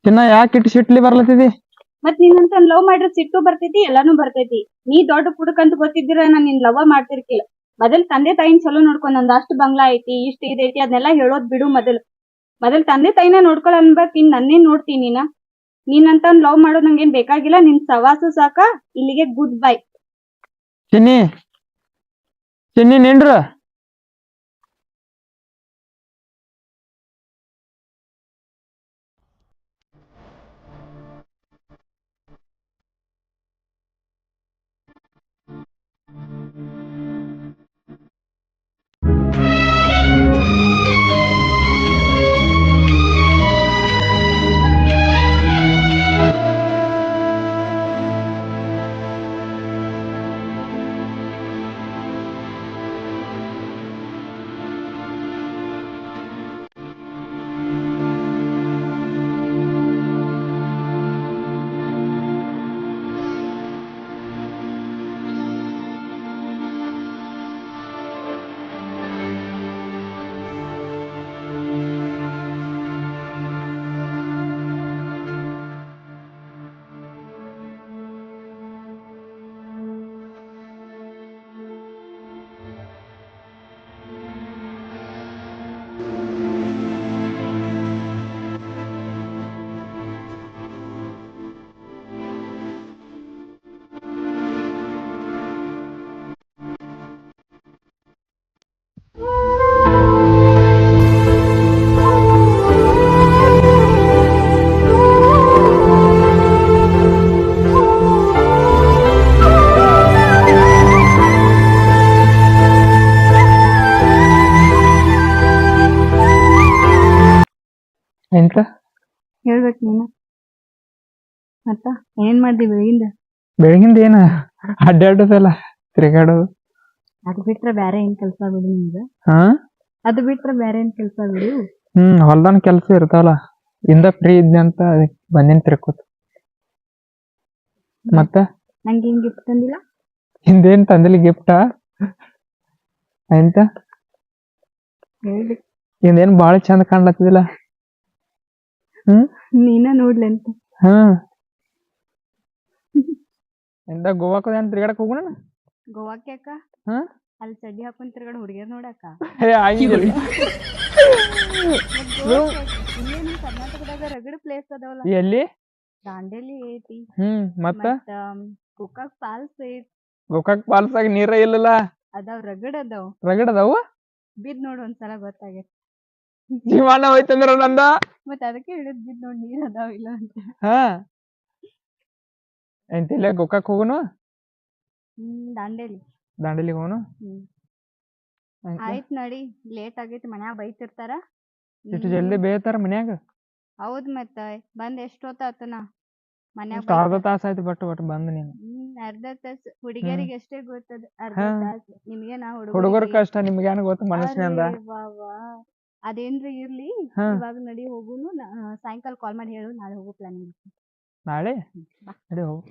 ಚಿನ್ನ ಯಾಕೆ ಇಟ್ಟು ಸಿಟ್ಲಿ ಬರ್ಲತ್ತಿದಿ? ಮತ್ ನಿನ್ನಂತ ಲವ್ ಮಾಡಿದ್ರೆ ಸಿಟ್ಟು ಬರ್ತೈತಿ, ಎಲ್ಲಾನು ಬರ್ತೈತಿ. ನೀ ದೊಡ್ಡ ಕುಡುಕಂತ ಗೊತ್ತಿದ್ದೀರ ನಾನ್ ನಿನ್ ಲವ್ ಮಾಡ್ತಿರ್ಕಿಲ್ಲ. ಮೊದಲ್ ತಂದೆ ತಾಯಿನ ಚಲೋ ನೋಡ್ಕೊಂಡ್ ನಂದ್ ಅಷ್ಟ್ ಬಂಗ್ಲಾ ಐತಿ, ಇಷ್ಟ ಇದೈತಿ ಅದನ್ನೆಲ್ಲ ಹೇಳೋದ್ ಬಿಡು. ಮೊದಲ್ ತಂದೆ ತಾಯಿನ ನೋಡ್ಕೊಳ ಅನ್ಬೇಕ್. ಇನ್ ನನ್ನೇ ನೋಡ್ತೀನಿ ನೀನಂತ ಲವ್ ಮಾಡೋದ್ ನಂಗೇನ್ ಬೇಕಾಗಿಲ್ಲ. ನಿನ್ ಸವಾಸು ಸಾಕ. ಇಲ್ಲಿಗೆ ಗುಡ್ ಬೈ. ಚಿನ್ನಿ ಚಿನ್ನಿ ನಿಂಡ್ರ. ಎಂತ ಹೇಳ್ಬೇಕ್ ನೀನು. ಮತ್ತ ಏನ್ ಮಾಡ್ದಿ ಬೆಳಗಿಂದ? ಬೆಳಗಿಂದ ಏನ ಅಡ್ಡಾಡೋದಲ್ಲ, ತಿರುಗಾಡೋದು. ಅದು ಬಿಟ್ರೆ ಬ್ಯಾರೆ ಏನ್ ಕೆಲ್ಸ ಬಿಡು ನಿಮ್ಗ? ಹಾ ಅದು ಬಿಟ್ರೆ ಬ್ಯಾರೆ ಏನ್ ಕೆಲ್ಸ ಬಿಡು? ಹೊಲ್ದಾನ ಕೆಲ್ಸ ಇರ್ತಾವಲ್ಲ, ಇಂದ ಫ್ರೀ ಇದ್ನಿ ಅಂತ ಬಂದಿನ್ ತಿರ್ಕೋತ. ಮತ್ತ ನಂಗೆ ಏನ್ ಗಿಫ್ಟ್ ತಂದಿಲ್ಲ? ಹಿಂದೇನ್ ತಂದಿಲ್ಲ ಗಿಫ್ಟ? ಎಂತ ಹೇಳ್ಬೇಕು. ಹಿಂದೇನ್ ಬಾಳ ಚಂದ ಕಾಣ್ಲತ್ತಿದಿಲ್ಲ? ನೀನ ನೋಡ್ಲಂತ. ಎಂತ ಗೋವಾಕ್ ಏನ್ ತಿರ್ಗಾಡಕ್ ಹೋಗೋಣ? ಗೋವಾಕ್ಕೆ ಅಕ್ಕ? ಅಲ್ಲಿ ಚಡ್ಡಿ ಹಾಕೊಂಡ್ ತಿರ್ಗಾಡ ಹುಡುಗಿಯರ್ ನೋಡಕ್ಕ? ಇಲ್ಲೇನು ಕರ್ನಾಟಕದಾಗ ರಗಡ್ ಪ್ಲೇಸ್ ಅದಾವಲ್ಲ. ಎಲ್ಲಿ? ದಾಂಡೇಲಿ ಐತಿ. ಮತ್ತ ಗೋಕಾಕ್ ಫಾಲ್ಸ್ ಐತಿ. ಗೋಕಾಕ್ ಫಾಲ್ಸ್ ಆಗ ನೀರ ಇಲ್ಲಲ್ಲ? ಅದಾವ್, ರಗಡ್ ಅದಾವ್. ರಗಡ್ ಅದಾವ? ಬಿದ್ ನೋಡ್ ಒಂದ್ಸಲ ಗೊತ್ತಾಗೈತಿ. ಜೀವನ ಹೋಯ್ತಂದ್ರ ನಂದ. ಮತ್ ಅದಕ್ಕೆ ಹಿಡಿದ್ ಬಿದ್ ನೋಡ್ ನೀರ್ ಅದಾವ ಇಲ್ಲ ಅಂತ. ಎಂತಿಲ್ಲ ಗೋಕಾಕ್ ಹೋಗುನು? ದಾಂಡೇಲಿ ಹೋಗುನು? ಆಯ್ತ್ ನಡಿ, ಲೇಟ್ ಆಗೈತಿ, ಮನ್ಯಾಗ ಬೈತಿರ್ತಾರ. ಇಷ್ಟು ಜಲ್ದಿ ಬೇಯ್ತಾರ ಮನ್ಯಾಗ? ಹೌದ್ ಮತ್ತ ಬಂದ್ ಎಷ್ಟೊತ್ತಾತನ ಮನ್ಯಾಗ? ಅರ್ಧ ತಾಸ ಆಯ್ತು ಬಟ್ ಬಂದ್ ನೀನು. ಅರ್ಧ ತಾಸ ಹುಡುಗಿಯರಿಗೆ ಎಷ್ಟೇ ಗೊತ್ತದ, ಅರ್ಧ ತಾಸ. ನಿಮ್ಗೆ ನಾ ಹುಡುಗರ ಕಷ್ಟ ನಿಮ್ಗೇನ ಗೊತ್ತ ಮನಸ್ಸಿನಿಂದ. ಅದೇನ್ರಿ ಇರ್ಲಿ, ಇವಾಗ ನಡಿ ಹೋಗುನು. ಸಾಯಂಕಾಲ ಕಾಲ್ ಮಾಡಿ ಹೇಳು, ನಾಳೆ ಹೋಗೋ ಪ್ಲಾನಿಂಗ್. ನಾಳೆ ನಡಿ ಹೋಗು.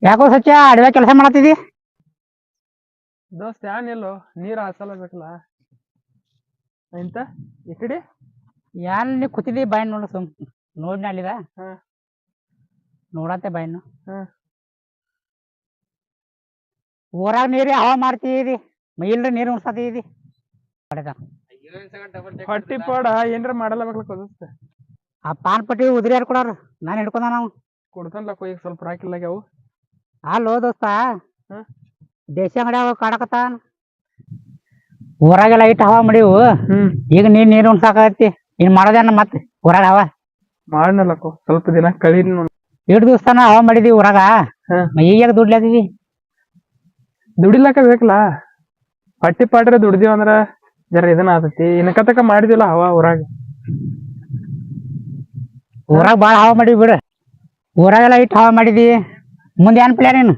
ಯಾಕೋ ಸಚ್ಚ ಅಡವೆ ಕೆಲಸ ಮಾಡತ್ತಿದಿ? ದೋಸ್ತ ಏನಿಲ್ಲೋ ನೀರ್ ಹಾಸಲಬೇಕಲ್ಲ ಎಂತ ಈ ಕಡೆ ಯಾನ್ ನೀ ಕೂತಿದಿ ಬಾಯ್ ನೋಡು ಸುಮ್ ನೋಡ್ನ ಅಲ್ಲಿದ ಹಾ ನೋಡತ್ತೆ ಬಾಯ್ನು ಹಾ ಊರಾಗ ನೀರು ಹವಾ ಮಾಡ್ತೀರಿ ಇಲ್ರಿ ನೀರು ಉಣ್ಸತೀರಿ ಹೊಟ್ಟಿ ಪಾಡ ಏನ್ರ ಮಾಡಲಬೇಕಲ್ಲ ದೋಸ್ತ. ಆ ಪಾನ್ ಪಟ್ಟಿ ಉದ್ರಿ ಯಾರು ಕೊಡಾರ ನಾನು ಹಿಡ್ಕೊಂಡ ನಾವು ಕೊಡ್ತಾನಲ್ಲ ಈಗ ಸ್ವಲ್ಪ ರಾಕಿಲ್ಲಾಗ್ಯಾವು. ಅಲ್ಲೋ ದೋಸ್ತ ಹಾ ದೇಶ ಅಂಗಡಿ ಕಾಡಕತ್ತ ಊರಾಗೆಲ್ಲ ಇಟ್ಟು ಹವಾ ಮಾಡಿವು ಈಗ ನೀರು ಉಣ್ಸಾಕತ್ತಿ ಇನ್ ಮಾಡೋದೇನ ಮತ್ತೆ ಊರಾಗ ಹವಾ ಮಾಡ್ನಲ್ಲಕ್ಕೋ ಸ್ವಲ್ಪ ದಿನ ಕಳೀರಿ ಇಟ್ಟು ದಿವಸನ ಹವಾ ಮಾಡಿದಿ ಊರಾಗ ಈಗ ದುಡ್ಲಾದಿದಿ ದುಡಿಲಾಕ ಬೇಕಲ್ಲ ಹೊಟ್ಟಿ ಪಾಡ್ರೆ ದುಡ್ದಿವ ಅಂದ್ರ ಜರ ಇದನ್ನ ಆತತಿ ಇನ್ಕತಕ ಮಾಡಿದಿಲ್ಲ ಹವಾ ಊರಾಗ ಬಾಳ ಹವಾ ಮಾಡಿವಿ ಬಿಡು ಊರಾಗೆಲ್ಲ ಇಟ್ಟು ಹವಾ ಮಾಡಿದಿ ಮುಂದೆ ಏನ್ ಪ್ಲಾನ್ ಏನು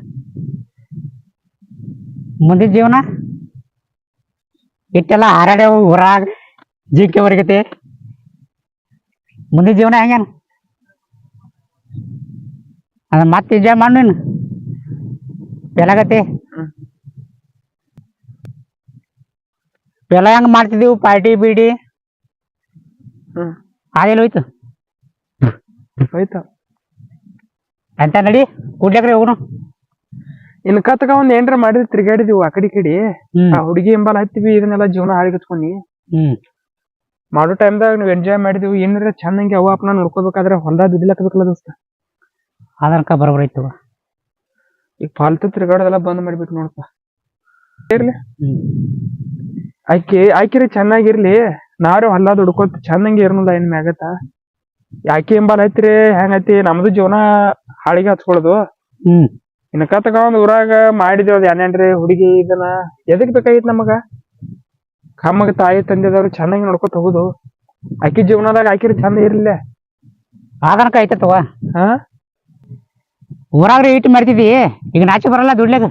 ಮುಂದಿನ ಜೀವನ ಇಟ್ಟೆಲ್ಲ ಹಾರಾಡ್ಯಾವ ಊರಾಗ ಜಿಂಕೆ ಹೊರಗತೆ ಮುಂದಿನ ಜೀವನ ಹೆಂಗೇನು ಅದ ಮತ್ತೆ ಎಂಜಾಯ್ ಮಾಡು ನೀನು ಬೆಳಗತ್ತೆ ಬೆಳ ಹೆಂಗ್ ಮಾಡ್ತಿದ್ದೀವಿ ಪಾರ್ಟಿ ಬೀಡಿ ಅದೆಲ್ಲ ಹೋಯ್ತು ಹೋಯ್ತ ಅಂತ ನಡಿ ಕೂಡ್ಯಾಕ್ರಿ ಹೋಗುನು ಇನ್ಕತಕ ಒಂದ್ ಏನ್ರ ಮಾಡಿದ್ ತಿರ್ಗಾಡಿದಿವು ಆ ಕಡೆ ಆ ಹುಡುಗಿ ಎಂಬಲ್ ಹತ್ತಿವಿ ಇದನ್ನೆಲ್ಲ ಜೀವನ ಹಾಳಿಗಚ್ಕೊಂಡಿ ಮಾಡೋ ಟೈಮ್ದಾಗ ನೀವ್ ಎಂಜಾಯ್ ಮಾಡಿದಿವಿ ಏನಾರ ಚಂದಂಗೆ ಅವ್ವ ಅಪ್ಪನ ನೋಡ್ಕೋಬೇಕಾದ್ರೆ ಹೊಲ್ದಾಗ ದುಡಿಲಕ್ಕಬೇಕಲ್ಲ ದೋಸ್ತ. ಅದನ್ಕ ಬರೋಬರೈತು ಈಗ ಫಾಲ್ತು ತಿರ್ಗಾಡೋದೆಲ್ಲ ಬಂದ್ ಮಾಡ್ಬೇಕು ನೋಡಪ್ಪ. ಇರ್ಲಿ ಆಕಿರಿ ಚೆನ್ನಾಗಿರ್ಲಿ ನಾವ್ರೆ ಹೊಲ ದುಡ್ಕೋತ ಚಂದಂಗೆ ಇರ್ನಲ್ಲ ಏನ್ ಮ್ಯಾಗತ್ತ ಯಾಕೆ ಎಂಬಲ್ ಹತ್ತಿರಿ ಹೆಂಗೈತಿ ನಮ್ದು ಜೀವನ ಹಾಳಿಗೆ ಹಚ್ಕೊಳೋದು. ಇನ್ಕತಕ ಒಂದ್ ಊರಾಗ ಮಾಡಿದೇವ್ ಏನೇನ್ರಿ ಹುಡುಗಿ ಇದನ್ನ ಎದಕ್ ಬೇಕಾಗಿತ್ ನಮಗ ಕಮ್ಮಗ ತಾಯಿ ತಂದೆದವ್ರು ಚೆನ್ನಾಗಿ ನೋಡ್ಕೊತ ಹೋಗುದು ಆಕಿ ಜೀವನದಾಗ ಆಕಿರಿ ಚಂದ ಇರ್ಲಿಲ್ಲ ಅದನ್ಕ ಐತವ ಹಾ ಊರಾಗ್ರಿ ಇಟ್ಟು ಮಾಡ್ತಿದ್ದಿ ಈಗ ನಾಚಿ ಬರಲ್ಲ ದುಡ್ಲಾಗ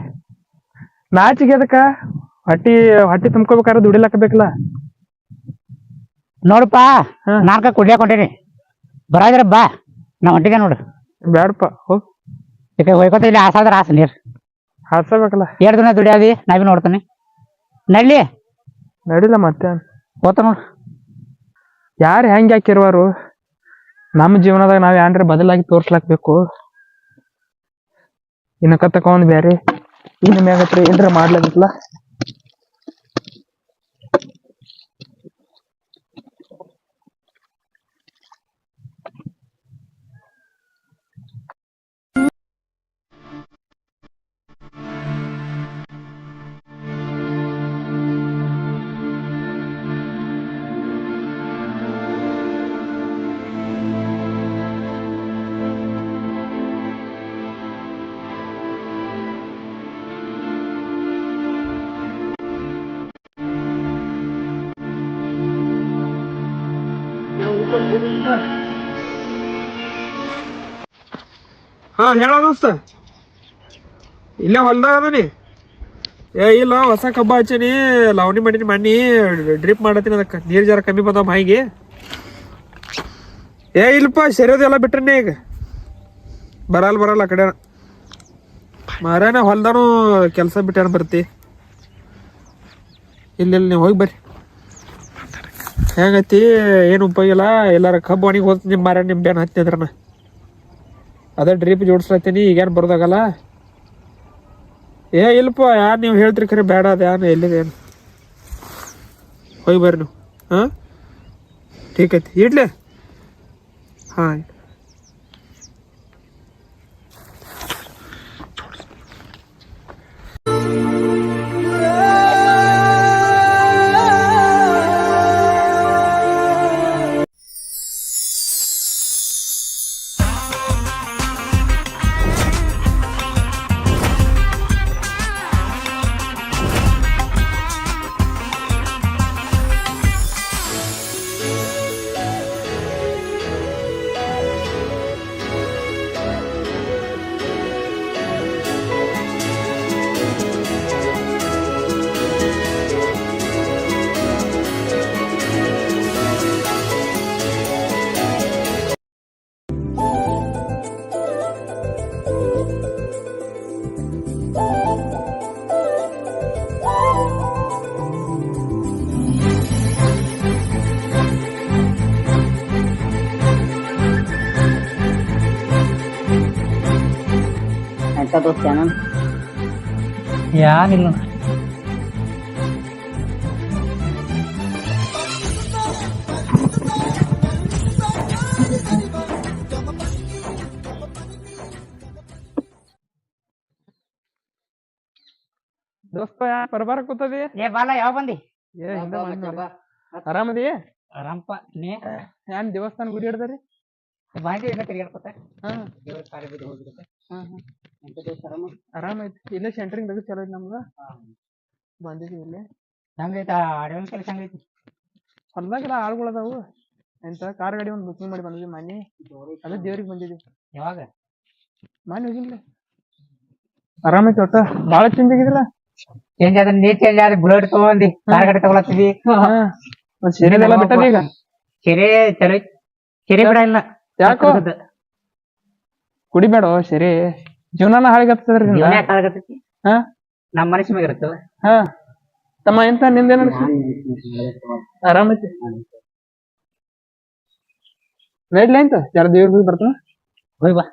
ನಾಚಿಗೆ ಅದಕ್ಕ ಹೊಟ್ಟಿ ತುಂಬ್ಕೋಬೇಕಾರ ದುಡಿಲಕ್ಕ ಬೇಕಲ್ಲ ನೋಡಪ್ಪ ನಾಲ್ಕ ಕುಡ್ಯಾಕ ಹೊಂಟೇನಿ ಬರಾದ್ರ ಬಾ ನಾ ಹೊಂಟಿದ್ದೆ ನೋಡು ಬ್ಯಾಡಪ್ಪ ಹೋಗ್ ಈಗ ಹೋಯ್ಕೋತ ಇಲ್ಲಿ ಹಾಸಾದ್ರ ಹಾಸ ನೀರ್ ಹಾಸಬೇಕಲ್ಲ 2 ದಿನ ದುಡಿಯಾದಿ ನಾ ಬಿ ನೋಡ್ತಾನೆ ನಡ್ಲಿ ನಡಿಲ್ಲ ಮತ್ತೆ ಹೋತ ನೋಡು ಯಾರು ಹೆಂಗ್ ಯಾಕಿರುವಾರು ನಮ್ಮ ಜೀವನದಾಗ ನಾವ್ ಏನ್ರ ಬದಲಾಗಿ ತೋರ್ಸ್ಲಾಕ್ಬೇಕು ಇನ್ಕತಕ ಒಂದ್ ಬ್ಯಾರೆ ಇನ್ ಮ್ಯಾಗತ್ರ ಏನ್ರ ಮಾಡ್ಲೇಬೇಕಲ್ಲ. ಹಾ ಹೇಳ ದೋಸ್ತ ಇಲ್ಲೇ ಹೊಲ್ದಾಗ ಅದನಿ ಇಲ್ಲ ಹೊಸ ಕಬ್ಬ ಹಚ್ಚೀನಿ ಲವಣಿ ಮಾಡೀನಿ ಮಣ್ಣಿ ಡ್ರಿಪ್ ಮಾಡತ್ತೀನಿ ಅದಕ್ಕೆ ನೀರ್ ಜರ ಕಮ್ಮಿ ಬಂದಾವ ಮಾಯಿಗೆ ಏ ಇಲ್ಪ ಸರಿಯೋದೆಲ್ಲ ಬಿಟ್ರನ್ನೇ ಈಗ ಬರಲ್ಲ ಆ ಕಡೆ ಮಾರಾನ ಹೊಲ್ದಾನು ಕೆಲಸ ಬಿಟ್ಟಾನ ಬರ್ತಿ ಇಲ್ಲಿ ನೀವು ಹೋಗಿ ಬರ್ರಿ ಹೆಂಗೈತಿ ಏನು ಉಪಯೋಗಿಲ್ಲ ಎಲ್ಲಾರ ಕಬ್ಬು ಒಣಗಿ ಹೋದ್ ನಿಮ್ಮ ಮಾರ ನಿಮ್ ಬೇನ್ ಹತ್ತಿದ್ರನ ಅದೇ ಡ್ರಿಪ್ ಜೋಡಿಸ್ಲತ್ತೀನಿ ಈಗೇನು ಬರ್ದಾಗಲ್ಲ ಏ ಇಲ್ಪ ಯಾರು ನೀವು ಹೇಳ್ತೀರಿ ಖರೆ ಬೇಡ ಅದ ಯಾರು ಎಲ್ಲಿದೆ ಏನು ಹೋಗಿ ಬರ್ರಿ ನೀವು ಹಾಂ ಠೀಕ್ ಐತಿ ಇಡ್ಲಿ ಹಾಂ ಎಂತ ದೋಸ್ತ ಏನಿಲ್ಲ ದೋಸ್ತ ಬರಬಾರ ಕೂತದಿ ಏ ಬಾಲ ಯಾವ ಬಂದಿ ಏ ಹಿಂದ ಆರಾಮದಿ ಆರಾಮಪ್ಪ ನೀ ಏನ್ ದೇವಸ್ಥಾನ ಗುಡಿ ಹಿಡ್ದರಿ ಬಾಂಡಿ ತಿರ್ಗಾಡ್ಕೊತ ಹಾ ದೇವ್ರ ಕಾರ್ಯ ಬಿದ್ದು ಹೋಗಿರುತ್ತೆ ಹಾ ಹಾ ಎಂತ ದೋಸ್ತ ಆರಾಮ ಆರಾಮ ಐತಿ ಇಲ್ಲೇ ಸೆಂಟ್ರಿಂಗ್ ಬಗ್ಗೆ ಚಲೋ ಐತಿ ನಮ್ಗ ಬಂದಿದ್ದೀವಿ ಇಲ್ಲಿ ಹಂಗೈತ ಅಡ್ವಾನ್ಸ್ ಕೆಲಸ ಹಂಗೈತಿ ಹೊಲ್ದಾಗೆಲ್ಲ ಆಳುಗಳು ಅದಾವು ಎಂತ ಕಾರ್ ಗಾಡಿ ಒಂದು ಬುಕಿಂಗ್ ಮಾಡಿ ಬಂದಿದ್ವಿ ಮನೆ ಅದೇ ದೇವ್ರಿಗೆ ಬಂದಿದ್ವಿ ಯಾವಾಗ ಮನೆ ಹೋಗಿಲ್ಲ ಆರಾಮ ಐತಿ ಒಟ್ಟ ಭಾಳ ಚೇಂಜ್ ಆಗಿದಿಲ್ಲ ಚೇಂಜ್ ಆದ ನೀ ಚೇಂಜ್ ಆದ ಬುಲೆಟ್ ತಗೊಂಡಿ ಕಾರ್ ಗಾಡಿ ತಗೊಳತ್ತಿದಿ ಸೀರೆದೆಲ್ಲ ಬಿಟ್ಟದ ಈಗ ಕೆರೆ ಚಲೋ ಕೆರೆ ಬಿಡ ಇಲ್ಲ ಯಾಕೋ ಕುಡಿಬೇಡ ಸರಿ ಜೀವನಾನ ಹಾಳಿಗತ್ತದ್ರಿ ಹಾ ನಮ್ಮ ಮನಸ್ಸು ಮ್ಯಾಗ ಇರುತ್ತಲ್ಲ ಹಾ ತಮ್ಮ ಎಂತ ನಿಂದೇನ ಆರಾಮ ಐತಿ ನೈಡ್ಲ ಎಂತ ಯಾರ ದೇವ್ರ ಹೋಗಿ ಬರ್ತಾನ ಹೋಯ್ ಬಾ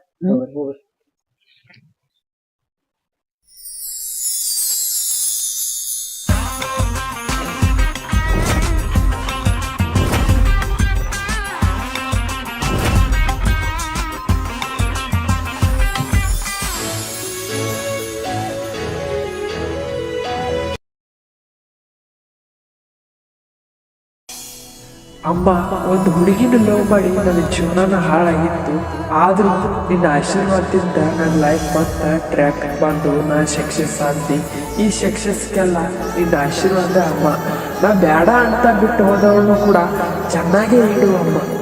ಅಮ್ಮ ಒಂದು ಹುಡುಗಿನ ಲವ್ ಮಾಡಿ ನನ್ನ ಜೀವನನ ಹಾಳಾಗಿತ್ತು ಆದ್ರೂ ನಿನ್ನ ಆಶೀರ್ವಾದದಿಂದ ನನ್ನ ಲೈಫ್ ಮತ್ತೆ ಟ್ರ್ಯಾಕ್ ಬಂದು ನಾ ಸಕ್ಸಸ್ ಆದ್ನಿ ಈ ಸಕ್ಸಸ್ಗೆಲ್ಲ ನಿನ್ನ ಆಶೀರ್ವಾದ ಅಮ್ಮ ನಾ ಬೇಡ ಅಂತ ಬಿಟ್ಟು ಹೋದವನು ಕೂಡ ಚೆನ್ನಾಗೇ ಇಡು ಅಮ್ಮ